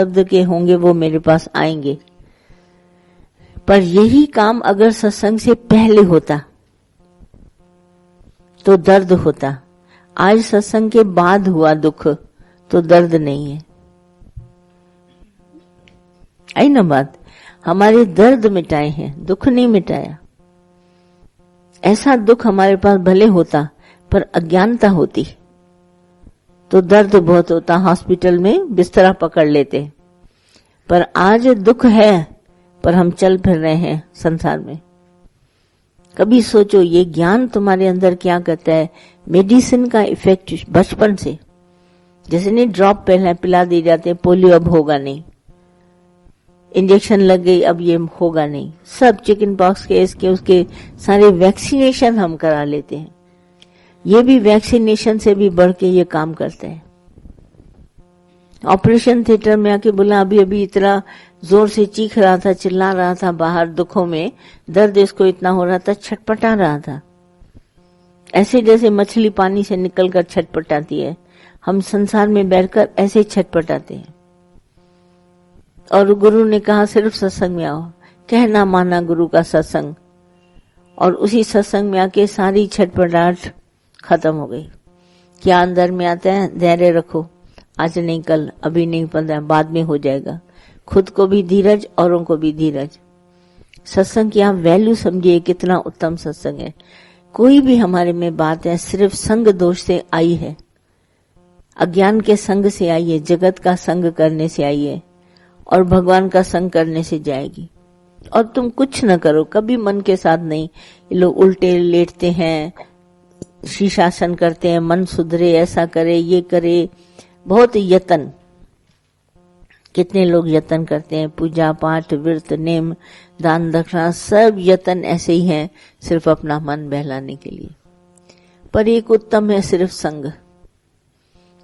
शब्द के होंगे वो मेरे पास आएंगे। पर यही काम अगर सत्संग से पहले होता तो दर्द होता। आज सत्संग के बाद हुआ दुख तो दर्द नहीं है। आई ना बात? हमारे दर्द मिटाए हैं, दुख नहीं मिटाया। ऐसा दुख हमारे पास भले होता पर अज्ञानता होती तो दर्द बहुत होता, हॉस्पिटल में बिस्तरा पकड़ लेते। पर आज दुख है पर हम चल फिर रहे हैं संसार में। कभी सोचो ये ज्ञान तुम्हारे अंदर क्या करता है। मेडिसिन का इफेक्ट बचपन से, जैसे नहीं ड्रॉप पहले पिला दिए जाते हैं, पोलियो अब होगा नहीं, इंजेक्शन लग गई अब ये होगा नहीं, सब चिकन पॉक्स के इसके उसके सारे वैक्सीनेशन हम करा लेते हैं। ये भी वैक्सीनेशन से भी बढ़ के ये काम करते हैं। ऑपरेशन थिएटर में आके बोला अभी अभी इतना जोर से चीख रहा था, चिल्ला रहा था, बाहर दुखों में दर्द इसको इतना हो रहा था, छटपटा रहा था, ऐसे जैसे मछली पानी से निकलकर छटपटाती है। हम संसार में बैठकर ऐसे छटपटाते हैं। और गुरु ने कहा सिर्फ सत्संग में आओ, कहना माना गुरु का सत्संग, और उसी सत्संग में आके सारी छटपटाहट खत्म हो गई। क्या अंदर में आता है, धैर्य रखो, आज नहीं कल, अभी नहीं पता, बाद में हो जाएगा। खुद को भी धीरज, औरों को भी धीरज। सत्संग की आप वैल्यू समझिए, कितना उत्तम सत्संग है। कोई भी हमारे में बात है सिर्फ संग दोष से आई है, अज्ञान के संग से आई है, जगत का संग करने से आई है और भगवान का संग करने से जाएगी। और तुम कुछ न करो, कभी मन के साथ नहीं। ये लोग उल्टे लेटते हैं, शीर्षासन करते हैं, मन सुधरे, ऐसा करे, ये करे, बहुत यतन। कितने लोग यतन करते हैं, पूजा पाठ, व्रत, नेम, दान दक्षिणा, सब यतन ऐसे ही हैं, सिर्फ अपना मन बहलाने के लिए। पर एक उत्तम है सिर्फ संग।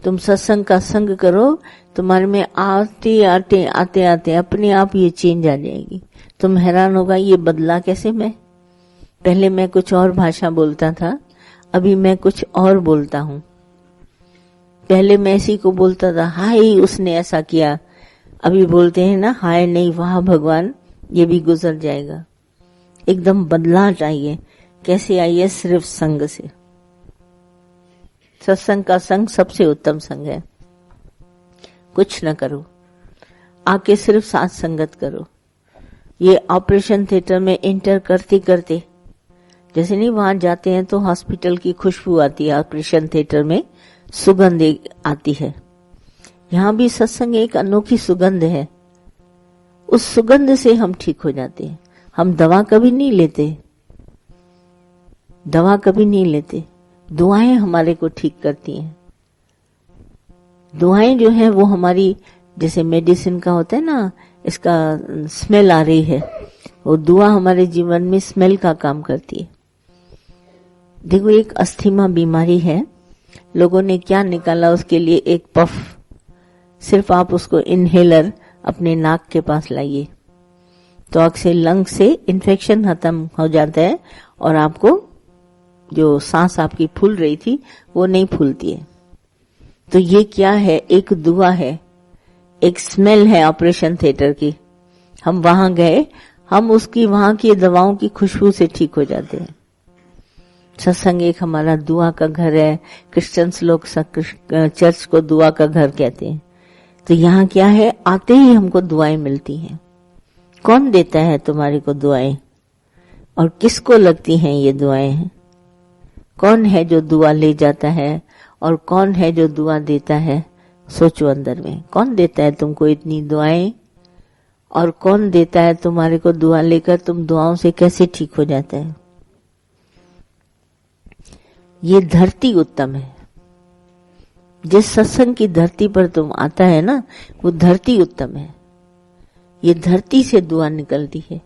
तुम सत्संग का संग करो, तुम्हारे में आते आते अपने आप ये चेंज आ जाएगी। तुम हैरान होगा ये बदला कैसे। मैं पहले मैं कुछ और भाषा बोलता था, अभी मैं कुछ और बोलता हूँ। पहले मैं इसी को बोलता था, हाय उसने ऐसा किया, अभी बोलते हैं ना हाय नहीं, वाह भगवान, ये भी गुजर जाएगा। एकदम बदलाव चाहिए। कैसे आइए? सिर्फ संग से। सत्संग का संग सबसे उत्तम संग है। कुछ न करो, आके सिर्फ साथ संगत करो। ये ऑपरेशन थिएटर में एंटर करते करते, जैसे नहीं वहां जाते हैं तो हॉस्पिटल की खुशबू आती है, ऑपरेशन थिएटर में सुगंध आती है। यहां भी सत्संग एक अनोखी सुगंध है। उस सुगंध से हम ठीक हो जाते हैं। हम दवा कभी नहीं लेते, दवा कभी नहीं लेते। दुआएं हमारे को ठीक करती हैं। दुआएं जो है वो हमारी, जैसे मेडिसिन का होता है ना, इसका स्मेल आ रही है, वो दुआ हमारे जीवन में स्मेल का काम करती है। देखो एक अस्थमा बीमारी है, लोगों ने क्या निकाला उसके लिए, एक पफ। सिर्फ आप उसको इनहेलर अपने नाक के पास लाइए तो आग से लंग से इन्फेक्शन खत्म हो जाता है और आपको जो सांस आपकी फूल रही थी वो नहीं फूलती है। तो ये क्या है? एक दुआ है, एक स्मेल है ऑपरेशन थिएटर की। हम वहां गए, हम उसकी वहां की दवाओं की खुशबू से ठीक हो जाते हैं। सत्संग एक हमारा दुआ का घर है। क्रिश्चियंस लोग चर्च को दुआ का घर कहते हैं। तो यहाँ क्या है? आते ही हमको दुआएं मिलती हैं। कौन देता है तुम्हारे को दुआएं और किसको लगती हैं ये दुआएं? कौन है जो दुआ ले जाता है और कौन है जो दुआ देता है? सोचो अंदर में, कौन देता है तुमको इतनी दुआएं और कौन देता है तुम्हारे को दुआ लेकर तुम दुआओं से कैसे ठीक हो जाता है? ये धरती उत्तम है। जिस सत्संग की धरती पर तुम आता है ना, वो धरती उत्तम है। ये धरती से दुआ निकलती है।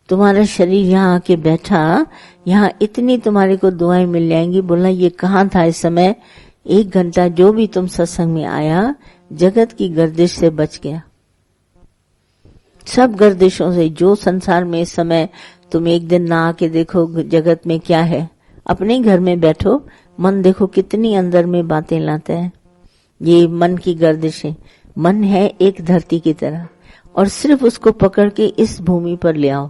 तुम्हारा शरीर यहाँ आके बैठा, यहाँ इतनी तुम्हारे को दुआएं मिल जाएंगी। बोला ये कहाँ था इस समय? 1 घंटा जो भी तुम सत्संग में आया, जगत की गर्दिश से बच गया। सब गर्दिशों से जो संसार में इस समय तुम एक दिन ना आके देखो जगत में क्या है। अपने घर में बैठो, मन देखो कितनी अंदर में बातें लाता है। ये मन की गर्दिशें, मन है एक धरती की तरह, और सिर्फ उसको पकड़ के इस भूमि पर ले आओ,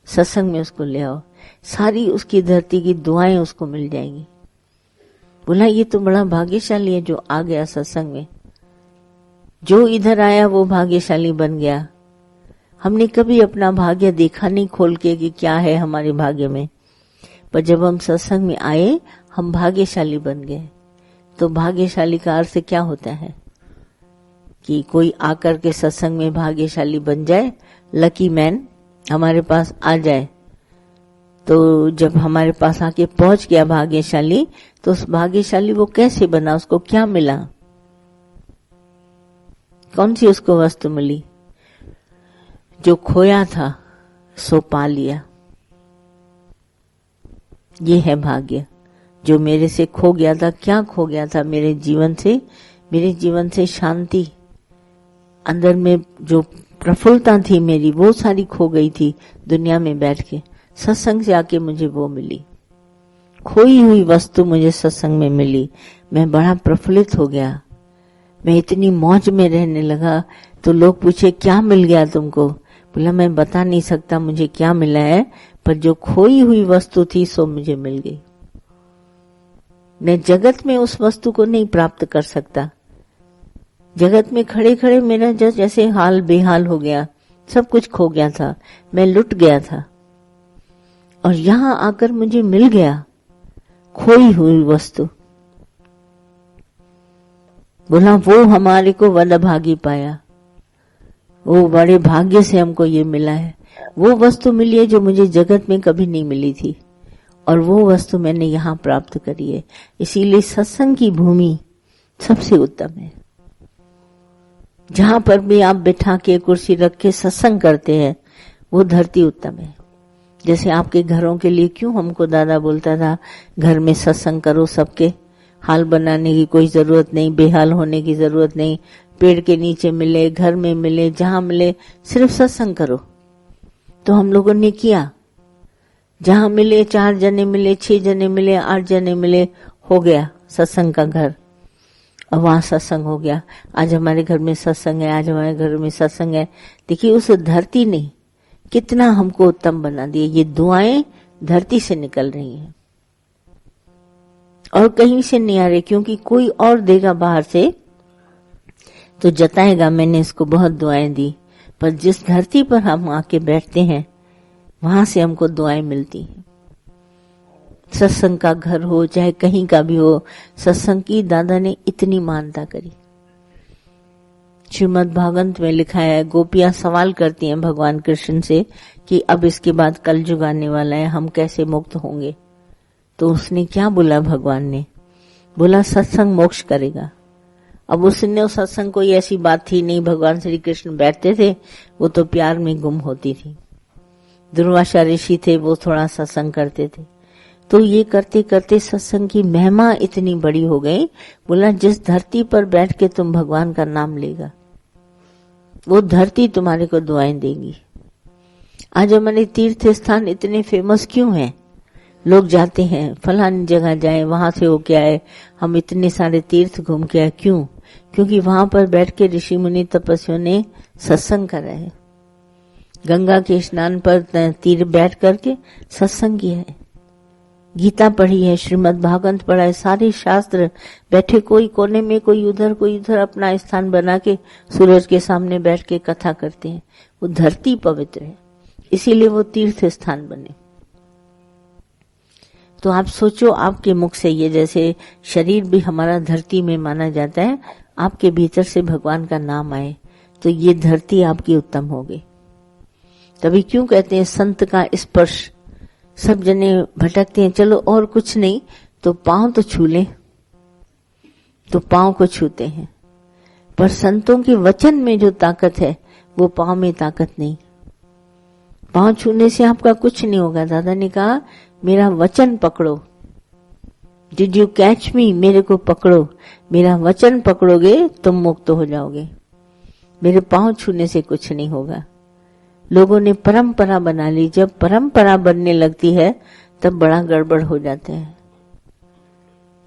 सत्संग में उसको ले आओ, सारी उसकी धरती की दुआएं उसको मिल जाएंगी। बोला ये तो बड़ा भाग्यशाली है जो आ गया सत्संग में, जो इधर आया वो भाग्यशाली बन गया। हमने कभी अपना भाग्य देखा नहीं खोल के कि क्या है हमारे भाग्य में, पर जब हम सत्संग में आए हम भाग्यशाली बन गए। तो भाग्यशाली का अर्थ क्या होता है कि कोई आकर के सत्संग में भाग्यशाली बन जाए, लकी मैन हमारे पास आ जाए। तो जब हमारे पास आके पहुंच गया भाग्यशाली, तो उस भाग्यशाली वो कैसे बना, उसको क्या मिला, कौन सी उसको वस्तु मिली? जो खोया था सो पा लिया। ये है भाग्य। जो मेरे से खो गया था, क्या खो गया था मेरे जीवन से? मेरे जीवन से शांति, अंदर में जो प्रफुल्लता थी मेरी, वो सारी खो गई थी दुनिया में बैठ के। सत्संग से आके मुझे वो मिली, खोई हुई वस्तु मुझे सत्संग में मिली। मैं बड़ा प्रफुल्लित हो गया, मैं इतनी मौज में रहने लगा। तो लोग पूछे क्या मिल गया तुमको? बोला मैं बता नहीं सकता मुझे क्या मिला है, पर जो खोई हुई वस्तु थी सो मुझे मिल गई। मैं जगत में उस वस्तु को नहीं प्राप्त कर सकता। जगत में खड़े खड़े मेरा जैसे हाल बेहाल हो गया, सब कुछ खो गया था, मैं लुट गया था। और यहां आकर मुझे मिल गया खोई हुई वस्तु। बोला वो हमारे को वदभागी पाया, वो बड़े भाग्य से हमको ये मिला है। वो वस्तु मिली है जो मुझे जगत में कभी नहीं मिली थी, और वो वस्तु मैंने यहाँ प्राप्त करी है। इसीलिए सत्संग की भूमि सबसे उत्तम है। जहां पर भी आप बिठा के कुर्सी रख के सत्संग करते हैं, वो धरती उत्तम है। जैसे आपके घरों के लिए क्यों हमको दादा बोलता था घर में सत्संग करो, सबके हाल बनाने की कोई जरूरत नहीं, बेहाल होने की जरूरत नहीं, पेड़ के नीचे मिले, घर में मिले, जहां मिले सिर्फ सत्संग करो। तो हम लोगों ने किया, जहां मिले 4 जने मिले, 6 जने मिले, 8 जने मिले, हो गया सत्संग का घर। और वहां सत्संग हो गया। आज हमारे घर में सत्संग है, आज हमारे घर में सत्संग है। देखिए उस धरती ने कितना हमको उत्तम बना दिया। ये दुआएं धरती से निकल रही हैं और कहीं से नहीं आ रही, क्योंकि कोई और देगा बाहर से तो जताएगा मैंने इसको बहुत दुआएं दी। पर जिस धरती पर हम आके बैठते हैं वहां से हमको दुआएं मिलती हैं। सत्संग का घर हो चाहे कहीं का भी हो, सत्संग की दादा ने इतनी मानता करी। श्रीमद् भागवत में लिखा है, गोपियां सवाल करती हैं भगवान कृष्ण से कि अब इसके बाद कलयुग आने वाला है, हम कैसे मुक्त होंगे? तो उसने क्या बोला? भगवान ने बोला सत्संग मोक्ष करेगा। अब उसने सत्संग कोई ऐसी बात थी नहीं, भगवान श्री कृष्ण बैठते थे, वो तो प्यार में गुम होती थी। दुर्वासा ऋषि थे, वो थोड़ा सत्संग करते थे। तो ये करते करते सत्संग की महिमा इतनी बड़ी हो गई। बोला जिस धरती पर बैठ के तुम भगवान का नाम लेगा, वो धरती तुम्हारे को दुआएं देगी। आज हमारे तीर्थ स्थान इतने फेमस क्यों हैं? लोग जाते हैं फलानी जगह जाए, वहां से होके आए, हम इतने सारे तीर्थ घूम के आए। क्यों? क्योंकि वहां पर बैठ के ऋषि मुनि तपस्वियों ने सत्संग करा है। गंगा के स्नान पर तीर बैठ करके सत्संग किया है, गीता पढ़ी है, श्रीमद् भागवत पढ़ा है, सारे शास्त्र बैठे, कोई कोने में, कोई उधर अपना स्थान बना के सूरज के सामने बैठ के कथा करते हैं। वो धरती पवित्र है, इसीलिए वो तीर्थ स्थान बने। तो आप सोचो, आपके मुख से ये, जैसे शरीर भी हमारा धरती में माना जाता है, आपके भीतर से भगवान का नाम आए तो ये धरती आपकी उत्तम होगी। तभी क्यों कहते हैं संत का स्पर्श। सब जने भटकते हैं, चलो और कुछ नहीं तो पांव तो छू ले, तो पांव को छूते हैं। पर संतों के वचन में जो ताकत है वो पांव में ताकत नहीं। पांव छूने से आपका कुछ नहीं होगा। दादा ने कहा मेरा वचन पकड़ो, डिड यू कैच मी, मेरे को पकड़ो, मेरा वचन पकड़ोगे तुम मुक्त हो जाओगे। मेरे पांव छूने से कुछ नहीं होगा। लोगों ने परंपरा बना ली, जब परंपरा बनने लगती है तब बड़ा गड़बड़ हो जाते हैं।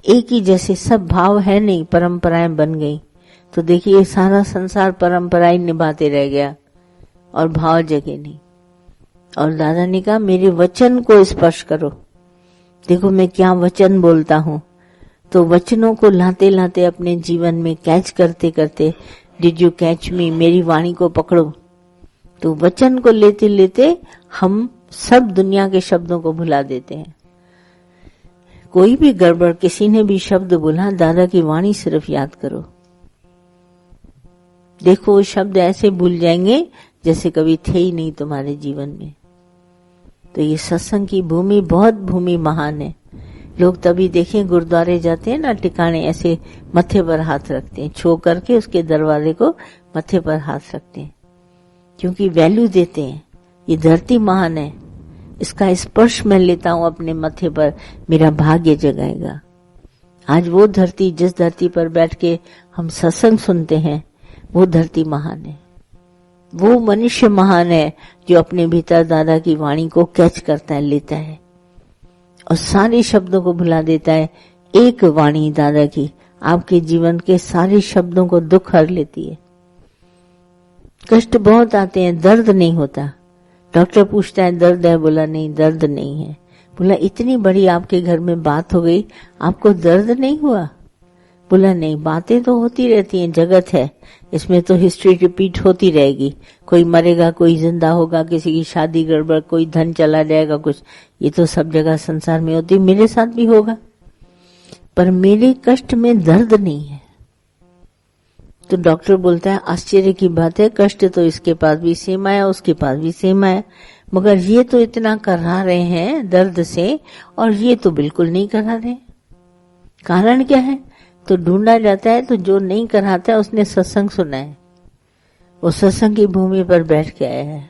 एक ही जैसे सब भाव है नहीं, परंपराएं बन गई, तो देखिए सारा संसार परंपराएं निभाते रह गया और भाव जगे नहीं। और दादा ने कहा मेरे वचन को स्पर्श करो, देखो मैं क्या वचन बोलता हूं। तो वचनों को लाते लाते अपने जीवन में कैच करते करते, डिड यू कैच मी, मेरी वाणी को पकड़ो। तो वचन को लेते लेते हम सब दुनिया के शब्दों को भुला देते हैं। कोई भी गड़बड़, किसी ने भी शब्द बोला, दादा की वाणी सिर्फ याद करो, देखो वो शब्द ऐसे भूल जाएंगे जैसे कभी थे ही नहीं तुम्हारे जीवन में। तो ये सत्संग की भूमि बहुत भूमि महान है। लोग तभी देखें गुरुद्वारे जाते हैं ना, ठिकाने ऐसे मत्थे पर हाथ रखते हैं, छो करके उसके दरवाजे को मत्थे पर हाथ रखते हैं, क्योंकि वैल्यू देते हैं। ये धरती महान है, इसका स्पर्श मैं लेता हूं अपने मत्थे पर, मेरा भाग्य जगाएगा। आज वो धरती, जिस धरती पर बैठ के हम सत्संग सुनते हैं, वो धरती महान है। वो मनुष्य महान है जो अपने भीतर दादा की वाणी को कैच करता है, लेता है और सारे शब्दों को भुला देता है। एक वाणी दादा की आपके जीवन के सारे शब्दों को दुख हर लेती है। कष्ट बहुत आते हैं, दर्द नहीं होता। डॉक्टर पूछता है दर्द है, बोला नहीं दर्द नहीं है। बोला इतनी बड़ी आपके घर में बात हो गई, आपको दर्द नहीं हुआ? बोला नहीं, बातें तो होती रहती हैं, जगत है, इसमें तो हिस्ट्री रिपीट होती रहेगी। कोई मरेगा, कोई जिंदा होगा, किसी की शादी गड़बड़, कोई धन चला जाएगा, कुछ, ये तो सब जगह संसार में होती, मेरे साथ भी होगा। पर मेरे कष्ट में दर्द नहीं है। तो डॉक्टर बोलता है आश्चर्य की बात है, कष्ट तो इसके पास भी सेम है, उसके पास भी सेम है, मगर ये तो इतना करा रहे हैं दर्द से और ये तो बिल्कुल नहीं करा रहे। कारण क्या है? तो ढूंढा जाता है, तो जो नहीं कराता है उसने सत्संग सुना है, वो सत्संग की भूमि पर बैठ के आया है,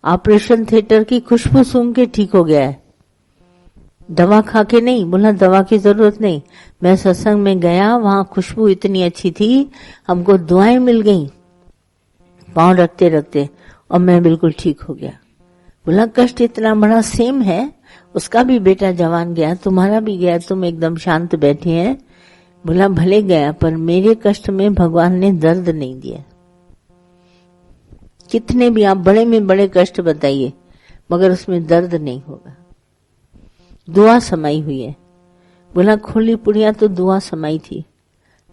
ऑपरेशन थिएटर की खुशबू सूंघ के ठीक हो गया है, दवा खा के नहीं। बोला दवा की जरूरत नहीं, मैं सत्संग में गया, वहां खुशबू इतनी अच्छी थी, हमको दुआएं मिल गई पांव रखते रखते और मैं बिल्कुल ठीक हो गया। बोला कष्ट इतना बड़ा सेम है, उसका भी बेटा जवान गया, तुम्हारा भी गया, तुम एकदम शांत बैठे हैं। बोला भले गया, पर मेरे कष्ट में भगवान ने दर्द नहीं दिया। कितने भी आप बड़े में बड़े कष्ट बताइए, मगर उसमें दर्द नहीं होगा। दुआ समाई हुई है। बोला खोली पुड़िया तो दुआ समाई थी,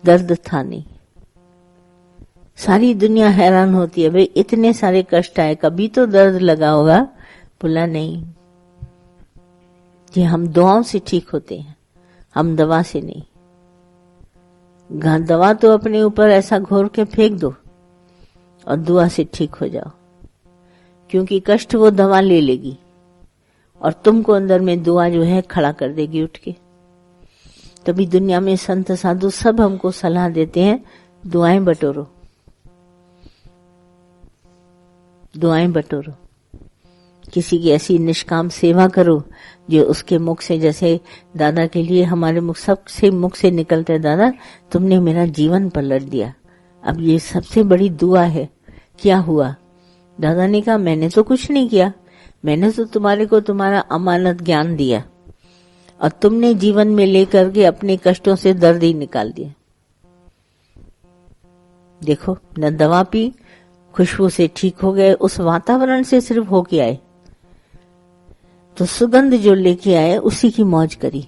दर्द था नहीं। सारी दुनिया हैरान होती है, भाई इतने सारे कष्ट आए, कभी तो दर्द लगा होगा। बोला नहीं, ये हम दुआओं से ठीक होते हैं, हम दवा से नहीं। दवा तो अपने ऊपर ऐसा घोर के फेंक दो और दुआ से ठीक हो जाओ, क्योंकि कष्ट वो दवा ले लेगी और तुमको अंदर में दुआ जो है खड़ा कर देगी उठ के। तभी दुनिया में संत साधु सब हमको सलाह देते हैं, दुआएं बटोरो, दुआएं बटोरो। किसी की ऐसी निष्काम सेवा करो जो उसके मुख से, जैसे दादा के लिए हमारे मुख, सबसे मुख से निकलता है दादा तुमने मेरा जीवन पलट दिया, अब ये सबसे बड़ी दुआ है। क्या हुआ? दादा ने कहा मैंने तो कुछ नहीं किया, मैंने तो तुम्हारे को तुम्हारा अमानत ज्ञान दिया और तुमने जीवन में लेकर के अपने कष्टों से दर्द ही निकाल दिया। देखो न दवा पी, खुशबू से ठीक हो गए, उस वातावरण से सिर्फ होके आए, तो सुगंध जो लेके आए उसी की मौज करी।